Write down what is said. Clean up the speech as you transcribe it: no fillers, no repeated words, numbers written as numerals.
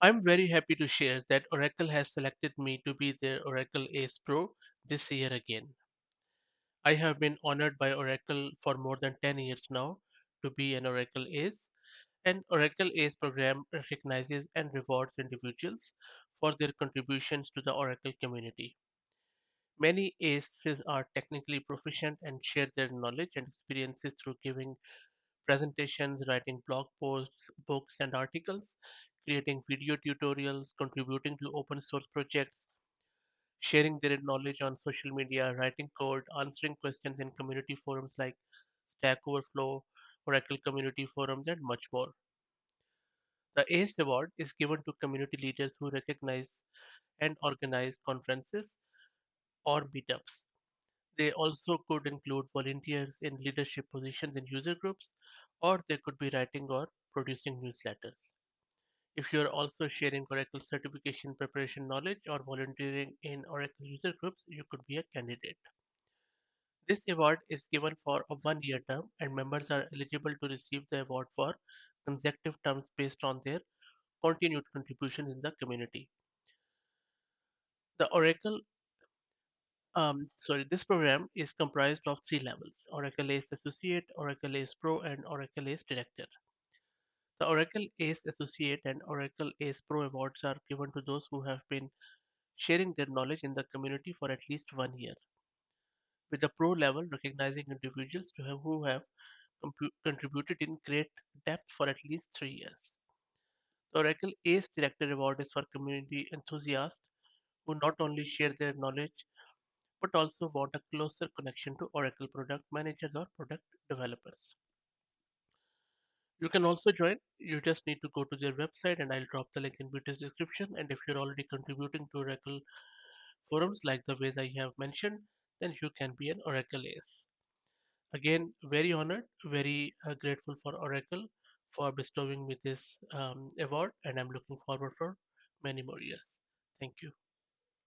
I'm very happy to share that Oracle has selected me to be their Oracle Ace Pro this year again. I have been honored by Oracle for more than 10 years now to be an Oracle Ace, and Oracle Ace program recognizes and rewards individuals for their contributions to the Oracle community. Many ACEs are technically proficient and share their knowledge and experiences through giving presentations, writing blog posts, books, and articles, creating video tutorials, contributing to open source projects, sharing their knowledge on social media, writing code, answering questions in community forums like Stack Overflow, Oracle Community Forums, and much more. The ACE Award is given to community leaders who recognize and organize conferences or meetups. They also could include volunteers in leadership positions in user groups, or they could be writing or producing newsletters. If you are also sharing Oracle certification preparation knowledge or volunteering in Oracle user groups, you could be a candidate. This award is given for a 1 year term, and members are eligible to receive the award for consecutive terms based on their continued contributions in the community. The this program is comprised of three levels: Oracle Ace Associate, Oracle Ace Pro, and Oracle Ace Director. The Oracle Ace Associate and Oracle Ace Pro awards are given to those who have been sharing their knowledge in the community for at least 1 year, with the pro level recognizing individuals who have contributed in great depth for at least 3 years. The Oracle ACE Director Award is for community enthusiasts who not only share their knowledge but also want a closer connection to Oracle product managers or product developers. You can also join. You just need to go to their website, and I'll drop the link in video's description. And if you're already contributing to Oracle forums like the ways I have mentioned, then you can be an Oracle ACE. Again, very honored, very grateful for Oracle for bestowing me this award, and I'm looking forward for many more years. Thank you.